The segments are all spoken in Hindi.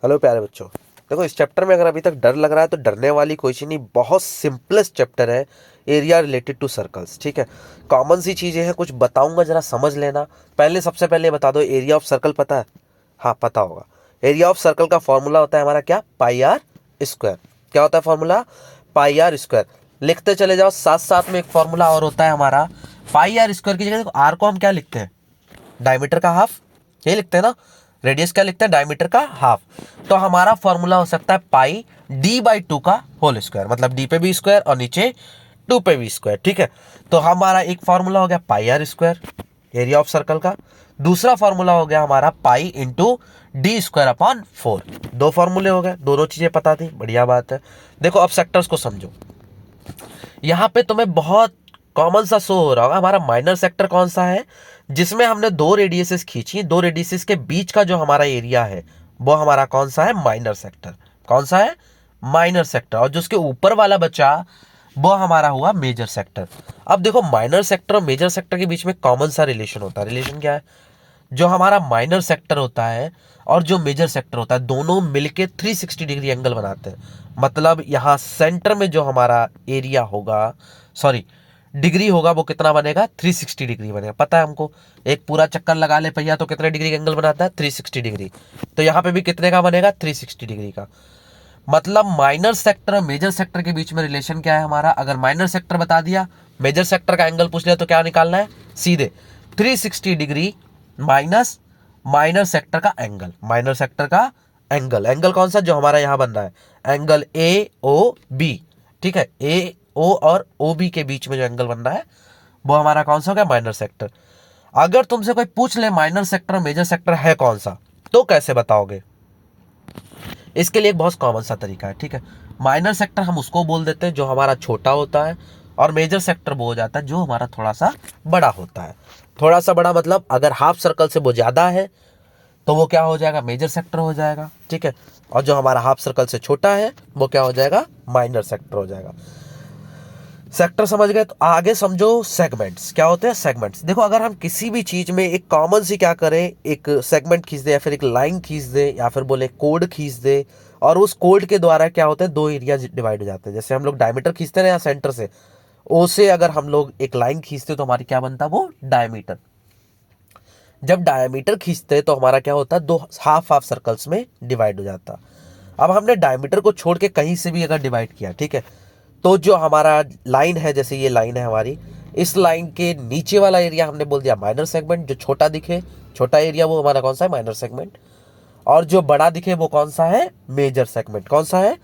हेलो प्यारे बच्चों। देखो, इस चैप्टर में अगर अभी तक डर लग रहा है तो डरने वाली कोई चीज़ नहीं, बहुत सिंपलेस्ट चैप्टर है। एरिया रिलेटेड टू सर्कल्स, ठीक है। कॉमन सी चीज़ें हैं, कुछ बताऊंगा, जरा समझ लेना। सबसे पहले बता दो, एरिया ऑफ सर्कल पता है? हाँ, पता होगा। एरिया ऑफ सर्कल का फॉर्मूला होता है हमारा क्या? पाई आर स्क्वायर। क्या होता है फॉर्मूला? पाई आर स्क्वायर। लिखते चले जाओ, साथ साथ में एक फॉर्मूला और होता है हमारा। पाई आर स्क्वायर की जगह देखो, आर को हम क्या लिखते हैं? डायमीटर का हाफ। ये लिखते हैं ना। रेडियस क्या लिखते हैं? डायमीटर का हाफ। तो हमारा फॉर्मूला हो सकता है पाई d/2 का होल स्क्वायर, मतलब d पे भी स्क्वायर और नीचे 2 पे भी स्क्वायर, ठीक है। तो हमारा एक फॉर्मूला हो गया pi r square area of circle का। दूसरा फॉर्मूला हो गया हमारा पाई इंटू d²/4। दो फॉर्मूले हो गए, दोनों चीजें पता थी, बढ़िया बात है। देखो अब सेक्टर्स को समझो। यहाँ पे तुम्हें बहुत कॉमन सा शो हो रहा होगा, हमारा माइनर सेक्टर कौन सा है? जिसमें हमने दो रेडियसेस खींची, दो रेडियसेस के बीच का जो हमारा एरिया है वो हमारा कौन सा है? Minor sector. कौन सा है? Minor sector. और जो उसके ऊपर वाला बचा वो हमारा हुआ मेजर सेक्टर। अब देखो, माइनर सेक्टर और मेजर सेक्टर के बीच में कॉमन सा रिलेशन होता है। रिलेशन क्या है? जो हमारा माइनर सेक्टर होता है और जो मेजर सेक्टर होता है, दोनों मिलके 360 डिग्री एंगल बनाते हैं। मतलब यहाँ सेंटर में जो हमारा एरिया होगा, सॉरी डिग्री होगा, वो कितना बनेगा? 360 डिग्री बनेगा। पता है हमको, एक पूरा चक्कर लगा ले भैया तो कितने डिग्री एंगल बनाता है? 360 डिग्री। तो यहाँ पे भी कितने का बनेगा? 360 डिग्री का। मतलब माइनर सेक्टर और मेजर सेक्टर के बीच में रिलेशन क्या है हमारा? अगर माइनर सेक्टर बता दिया, मेजर सेक्टर का एंगल पूछ लिया, तो क्या निकालना है? सीधे 360 डिग्री माइनस माइनर सेक्टर का एंगल। माइनर सेक्टर का एंगल, एंगल कौन सा? जो हमारा यहां बन रहा है, एंगल ए ओ बी, ठीक है। ए ओ और ओ बी के बीच में जो एंगल बन रहा है वो हमारा कौन सा हो गया? Minor sector. अगर तुमसे कोई पूछ ले माइनर सेक्टर और मेजर सेक्टर है कौन सा, तो कैसे बताओगे? इसके लिए एक बहुत कॉमन सा तरीका है, ठीक है। माइनर सेक्टर हम उसको बोल देते हैं जो हमारा छोटा होता है, और मेजर सेक्टर वो हो जाता है जो हमारा थोड़ा सा बड़ा होता है। थोड़ा सा बड़ा मतलब अगर हाफ सर्कल से वो ज्यादा है तो वो क्या हो जाएगा? मेजर सेक्टर हो जाएगा, ठीक है। और जो हमारा हाफ सर्कल से छोटा है वो क्या हो जाएगा? माइनर सेक्टर हो जाएगा। सेक्टर समझ गए? तो आगे समझो सेगमेंट्स। क्या होते हैं सेगमेंट्स? देखो, अगर हम किसी भी चीज में एक कॉमन सी क्या करें, एक सेगमेंट खींच दे या फिर एक लाइन खींच दे या फिर बोले कोड खींच दे, और उस कोड के द्वारा क्या होता है? दो एरिया डिवाइड हो जाते हैं। जैसे हम लोग डायमीटर खींचते हैं या सेंटर से, ओ से अगर हम लोग एक लाइन खींचते तो हमारी क्या बनता? वो डायमीटर। जब डायमीटर खींचते तो हमारा क्या होता है? दो हाफ हाफ सर्कल्स में डिवाइड हो जाता। अब हमने डायमीटर को छोड़ के कहीं से भी अगर डिवाइड किया, ठीक है, तो जो हमारा लाइन है, जैसे ये लाइन है हमारी, इस लाइन के नीचे वाला एरिया हमने बोल दिया माइनर सेगमेंट। जो छोटा दिखे, छोटा एरिया, वो हमारा कौन सा है? Minor segment. और जो बड़ा दिखे वो कौन सा है? Major segment. कौन सा है?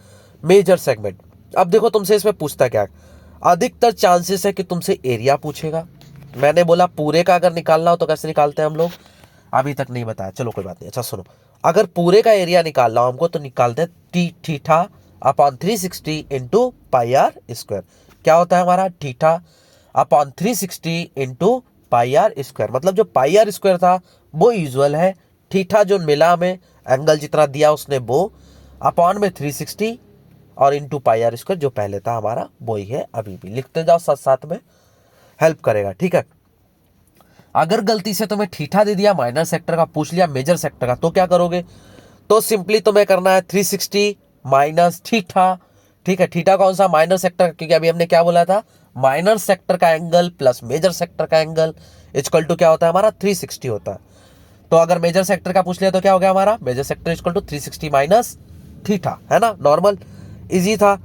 Major segment. अब देखो, तुमसे इसमें पूछता क्या? अधिकतर चांसेस है कि तुमसे एरिया पूछेगा। मैंने बोला पूरे का अगर निकालना हो तो कैसे निकालते हैं हम लोग? अभी तक नहीं बताया, चलो कोई बात नहीं। अच्छा सुनो, अगर पूरे का एरिया निकालना हो हमको तो निकालते हैं theta upon 360 into pi r square. क्या होता है हमारा? Theta upon 360 into pi r square. मतलब जो पाई आर स्क्वायर था वो यूजुअल है, थीटा जो मिला में एंगल जितना दिया उसने वो, अपॉन में 360 और इंटू पाई आर स्क्वायर जो पहले था हमारा वो ही है अभी भी। लिखते जाओ, साथ साथ में हेल्प करेगा, ठीक है। अगर गलती से तुम्हें थीटा दे दिया, माइनर सेक्टर का पूछ लिया, मेजर सेक्टर का, तो क्या करोगे? तो सिंपली तुम्हें करना है 360 माइनस थीटा, ठीक है। थीटा कौन सा? माइनर सेक्टर का, क्योंकि अभी हमने क्या बोला था? माइनर सेक्टर का एंगल प्लस मेजर सेक्टर का एंगल इक्वल टू क्या होता है हमारा? 360 होता है। तो अगर मेजर सेक्टर का पूछ लिया तो क्या हो गया हमारा? Major sector equal to 360 minus theta, है ना? नॉर्मल, इजी था।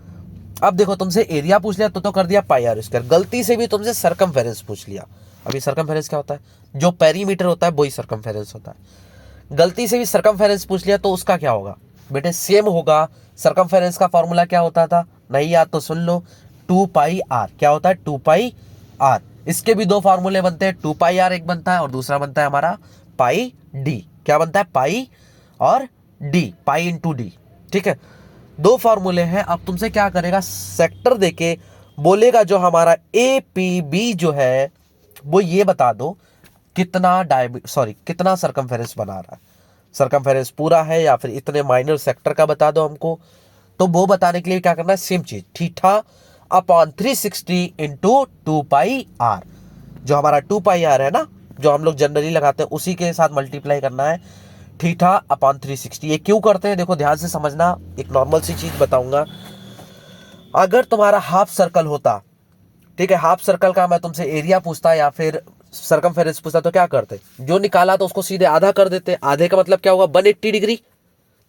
अब देखो, तुमसे एरिया पूछ लिया तो कर दिया पाई आर स्क्वायर। गलती से भी तुमसे सरकमफेरेंस पूछ लिया। अभी सरकमफेरेंस क्या होता है? जो पेरीमीटर होता है वही सरकमफेरेंस होता है। गलती से भी सरकमफेरेंस पूछ लिया तो उसका क्या होगा? बेटे सेम होगा। सरकमफेरेंस का फॉर्मूला क्या होता था? नहीं याद तो सुन लो, 2 पाई आर। क्या होता है? 2 पाई आर। इसके भी दो फार्मूले बनते हैं, 2 पाई आर एक बनता है और दूसरा बनता है हमारा पाई डी। क्या बनता है? पाई और डी, पाई इंटू डी, ठीक है। दो फार्मूले हैं। अब तुमसे क्या करेगा? सेक्टर देके बोलेगा जो हमारा ए पी बी जो है वो ये बता दो कितना कितना सरकमफेरेंस बना रहा है। सरकमफेरेंस पूरा है या फिर इतने माइनर सेक्टर का बता दो हमको। तो वो बताने के लिए क्या करना है? सेम चीज, theta upon 360 into 2 pi r. जो हमारा 2 पाई आर है ना, जो हम लोग जनरली लगाते हैं, उसी के साथ मल्टीप्लाई करना है थीटा अपॉन 360। ये क्यों करते हैं देखो ध्यान से समझना, एक नॉर्मल सी चीज बताऊंगा। अगर तुम्हारा हाफ सर्कल होता, ठीक है, हाफ सर्कल का मैं तुमसे एरिया पूछता या फिर सरकमफेरेंस पूछता तो क्या करते, जो निकाला तो उसको सीधे आधा कर देते। आधे का मतलब क्या होगा, 180 डिग्री।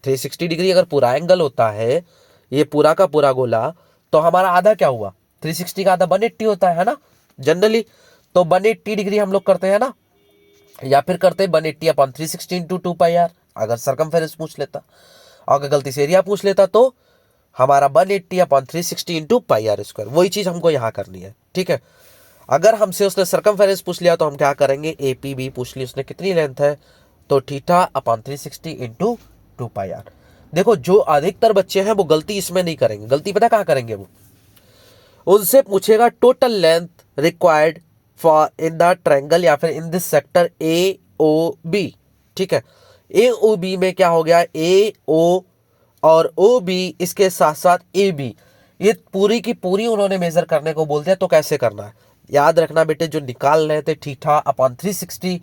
360 डिग्री अगर पूरा एंगल होता है, ये पूरा का पूरा गोला, तो हमारा आधा क्या हुआ, 360 का आधा 180 होता है ना जनरली। तो 180 डिग्री हम लोग करते हैं ना, या फिर करते 180 अपॉन 360 इंटू 2 पाई आर, अगर सरकमफेरेंस पूछ लेता। और अगर गलती से एरिया पूछ लेता तो हमारा 180 upon 360 into pi r square. वही चीज हमको यहाँ करनी है, ठीक है। अगर हमसे उसने सरकमफेरेंस पूछ लिया तो हम क्या करेंगे, APB पूछ ली उसने कितनी लेंथ है, तो theta upon 360 into 2 pi r. देखो जो अधिकतर बच्चे हैं वो गलती इसमें नहीं करेंगे, गलती पता कहाँ करेंगे, वो उनसे पूछेगा total length required for in the triangle या फिर इन दिस सेक्टर AOB, ठीक है। AOB में क्या हो गया, AO और OB, इसके साथ साथ AB, ये पूरी की पूरी उन्होंने मेजर करने को बोल दिया। तो कैसे करना है, याद रखना बेटे, जो निकाल रहे थे theta upon 360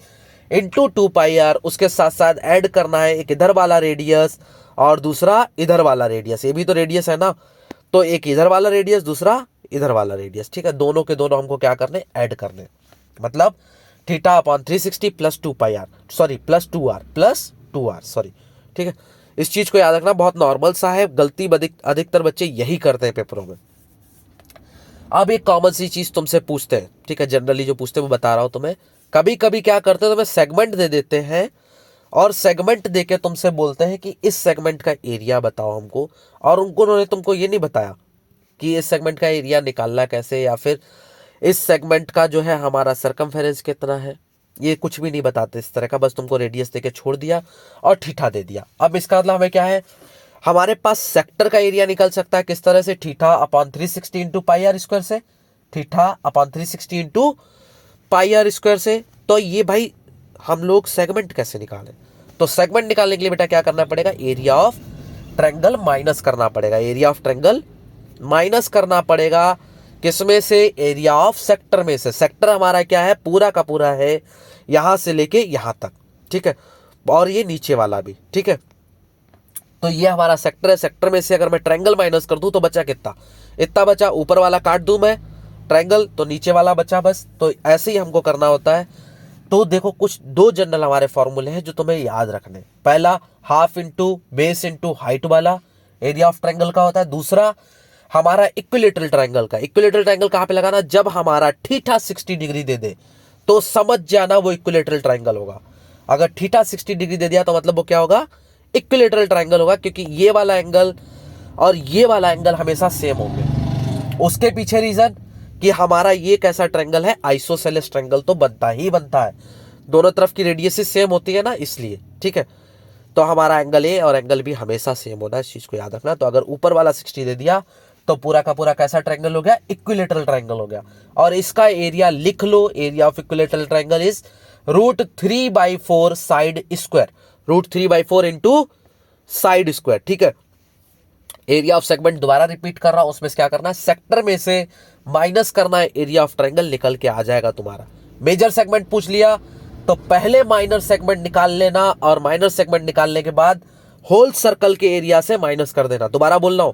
into 2 pi r, उसके साथ साथ ऐड करना है एक इधर वाला रेडियस और दूसरा इधर वाला रेडियस। ये भी तो रेडियस है ना, तो एक इधर वाला रेडियस, दूसरा इधर वाला रेडियस, ठीक है। दोनों के दोनों हमको क्या करने, ऐड करने। मतलब theta upon 360 plus 2 pi r, sorry plus 2R sorry, ठीक है। इस चीज को याद रखना, बहुत नॉर्मल सा है, गलती अधिकतर बच्चे यही करते हैं पेपरों में। अब एक कॉमन सी चीज तुमसे पूछते हैं, ठीक है, जनरली जो पूछते हैं वो बता रहा हूं तुम्हें। कभी कभी क्या करते हैं, तुम्हें सेगमेंट दे देते हैं और सेगमेंट देके तुमसे बोलते हैं कि इस सेगमेंट का एरिया बताओ हमको, और उन्होंने तुमको ये नहीं बताया कि इस सेगमेंट का एरिया निकालना कैसे, या फिर इस सेगमेंट का जो है हमारा सरकमफेरेंस कितना है, ये कुछ भी नहीं बताते इस तरह का। बस तुमको रेडियस देके छोड़ दिया और थीटा दे दिया। अब इसका मतलब हमें क्या है, हमारे पास सेक्टर का एरिया निकल सकता है किस तरह से, theta upon 360 into pi r square से, theta upon 360 into pi r square से। तो ये भाई हम लोग सेगमेंट कैसे निकालें, तो सेगमेंट निकालने के लिए बेटा क्या करना पड़ेगा, एरिया ऑफ ट्रायंगल माइनस करना पड़ेगा। एरिया ऑफ ट्रायंगल माइनस करना पड़ेगा किसमें से, एरिया ऑफ सेक्टर में से। सेक्टर हमारा क्या है, पूरा का पूरा है, यहां से लेके यहां तक, ठीक है, और ये नीचे वाला भी, ठीक है। तो ये हमारा सेक्टर है, सेक्टर में से अगर मैं ट्रायंगल माइनस कर दूं तो बचा कितना, इतना बचा, ऊपर वाला काट दूं मैं ट्रायंगल तो नीचे वाला बचा बस। तो ऐसे ही हमको करना होता है। तो देखो कुछ दो जनरल हमारे फॉर्मूले हैं जो तुम्हें याद रखने। पहला half into base into height वाला एरिया ऑफ ट्रायंगल का होता है। दूसरा हमारा इक्विलेटरल ट्रायंगल का। इक्विलेटरल ट्रायंगल कहां पे लगाना, जब हमारा थीटा 60 डिग्री दे दे तो समझ जाना वो इक्विलेटरल ट्रायंगल होगा। अगर थीटा 60 डिग्री दे दिया तो मतलब वो क्या होगा, इक्विलेटरल ट्रायंगल होगा, क्योंकि ये वाला एंगल और ये वाला एंगल हमेशा सेम होंगे। उसके पीछे रीजन कि हमारा ये कैसा ट्रायंगल है, आइसोसेलेस ट्रायंगल तो बनता ही बनता है, दोनों तरफ की रेडियस सेम होती है ना, इसलिए, ठीक है। तो हमारा एंगल ए और एंगल बी हमेशा सेम होना है, इस चीज को याद रखना। तो अगर ऊपर वाला 60 दे दिया तो पूरा का पूरा कैसा ट्रायंगल हो गया, इक्विलेटरल ट्रायंगल हो गया। और इसका एरिया लिख लो, area of equilateral triangle is √3/4 side square, √3/4 into side square, ठीक है। एरिया ऑफ सेगमेंट दोबारा रिपीट कर रहा हूं, उसमें से क्या करना है, सेक्टर में से माइनस करना है, एरिया ऑफ ट्रायंगल निकल के आ जाएगा तुम्हारा। मेजर सेगमेंट पूछ लिया तो पहले माइनर सेगमेंट निकाल लेना, और माइनर सेगमेंट निकालने के बाद होल सर्कल के एरिया से माइनस कर देना। दोबारा बोल रहा हूं,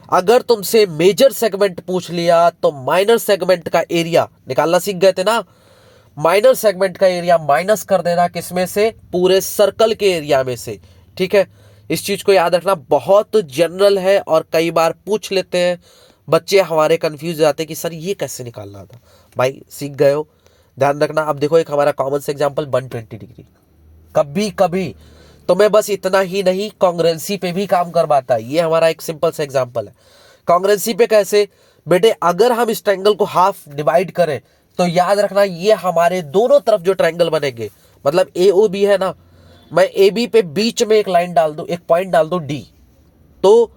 अगर तुमसे मेजर सेगमेंट पूछ लिया तो माइनर सेगमेंट का एरिया निकालना सीख गए थे ना, माइनर सेगमेंट का एरिया माइनस कर देना किसमें से, पूरे सर्कल के एरिया में से, ठीक है। इस चीज को याद रखना, बहुत जनरल है और कई बार पूछ लेते हैं बच्चे, हमारे कंफ्यूज जाते हैं कि सर ये कैसे निकालना था। भाई सीख गए हो, ध्यान रखना। अब देखो एक हमारा कॉमन से एग्जांपल 120 डिग्री, कभी कभी तो मैं बस इतना ही नहीं, कांग्रेंसी पे भी काम करवाता है। ये हमारा एक सिंपल सा एग्जांपल है। कांग्रेंसी पे कैसे बेटे, अगर हम इस ट्रायंगल को हाफ डिवाइड करें तो याद रखना ये हमारे दोनों तरफ जो ट्रायंगल बनेंगे, मतलब AOB है ना, मैं AB पे बीच में एक लाइन डाल दूं, एक पॉइंट डाल दूं D, तो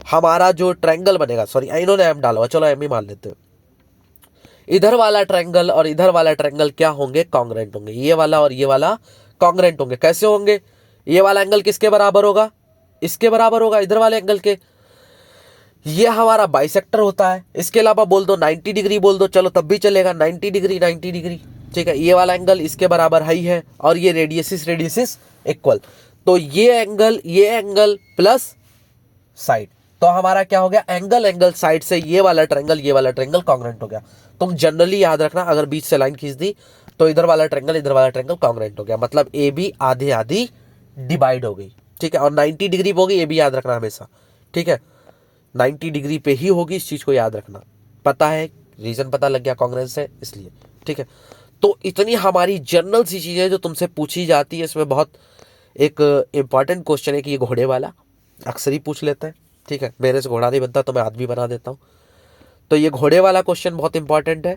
हमारा जो ट्रायंगल बनेगा, सॉरी इन्होंने M डाला हुआ, चलो M ही मान लेते हैं। इधर वाला ट्रायंगल और इधर वाला ट्रायंगल क्या होंगे, कॉन्ग्रेंट होंगे। ये वाला और ये वाला कॉन्ग्रेंट होंगे। कैसे होंगे, ये वाला एंगल किसके बराबर होगा, इसके बराबर होगा, इधर वाले एंगल के। ये हमारा बाइसेक्टर होता है। इसके अलावा बोल दो 90 डिग्री बोल दो, चलो तब भी चलेगा, 90 डिग्री 90 डिग्री, ठीक है। ये वाला एंगल इसके बराबर हाई है और ये रेडियसिस इक्वल। तो ये एंगल प्लस साइड, तो हमारा क्या हो गया, एंगल साइड से ये वाला ट्रायंगल कॉन्ग्रुएंट हो गया। तुम जनरली याद रखना, अगर बीच से लाइन खींच दी तो इधर वाला ट्रायंगल कॉन्ग्रुएंट हो गया, मतलब ए बी आधे आधी डिवाइड हो गई, ठीक है। और 90 डिग्री पे होगी, ये भी याद रखना हमेशा, ठीक है। 90 डिग्री पे ही होगी, इस चीज को याद रखना। पता है, रीजन पता लग गया कांग्रेस से, इसलिए, ठीक है। तो इतनी हमारी जनरल सी चीजें जो तुमसे पूछी जाती है, इसमें बहुत एक इंपॉर्टेंट क्वेश्चन है कि ये घोड़े वाला अक्सर ही पूछ लेते हैं, ठीक है। मेरे से घोड़ा नहीं बनता तो मैं आदमी बना देता हूँ, तो ये घोड़े वाला क्वेश्चन बहुत इंपॉर्टेंट है,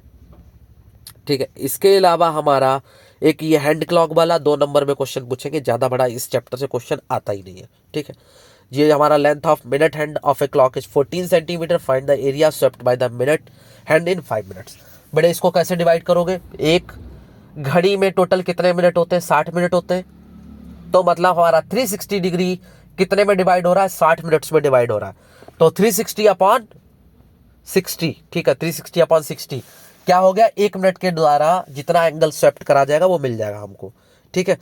ठीक है। इसके अलावा हमारा एक ये हैंड क्लॉक वाला 2 नंबर में क्वेश्चन पूछेंगे, ज़्यादा बड़ा इस चैप्टर से क्वेश्चन आता ही नहीं है, ठीक है। ये हमारा length of minute hand of a clock is 14 centimetre, find the area swept by the minute hand in 5 minutes. बेटे इसको कैसे डिवाइड करोगे, एक घड़ी में टोटल कितने मिनट होते हैं, 60 मिनट होते हैं, तो मतलब हमारा 360 डिग्री कितने में डिवाइड हो रहा है, 60 मिनट्स में डिवाइड हो रहा है, तो 360 अपॉन 60, ठीक है। 360 अपॉन 60 क्या हो गया, 1 मिनट के द्वारा जितना एंगल स्वेप्ट करा जाएगा वो मिल जाएगा हमको, ठीक है।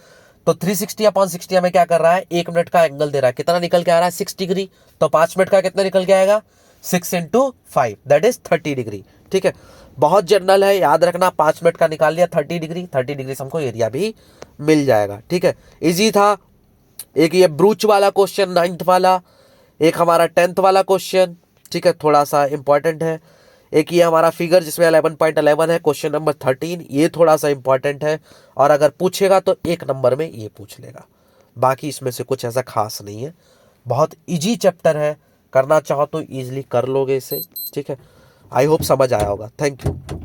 तो 360 अपॉन 60 हमें क्या कर रहा है, 1 मिनट का एंगल दे रहा है, कितना निकल के आ रहा है, 6 डिग्री। तो 5 मिनट का कितना निकल के आएगा, 6 इंटू 5 दैट इज 30 डिग्री, ठीक है। बहुत जनरल है, याद रखना, 5 मिनट का निकाल लिया 30 डिग्री, 30 डिग्री से हमको एरिया भी मिल जाएगा, ठीक है। इजी था। एक ये ब्रूच वाला क्वेश्चन 9th वाला, एक हमारा 10th वाला क्वेश्चन, ठीक है, थोड़ा सा इंपॉर्टेंट है। एक ये हमारा फिगर जिसमें 11.11 है, क्वेश्चन नंबर 13, ये थोड़ा सा इंपॉर्टेंट है, और अगर पूछेगा तो 1 नंबर में ये पूछ लेगा, बाकी इसमें से कुछ ऐसा खास नहीं है। बहुत इजी चैप्टर है, करना चाहो तो इजीली कर लोगे इसे, ठीक है। आई होप समझ आया होगा। Thank you.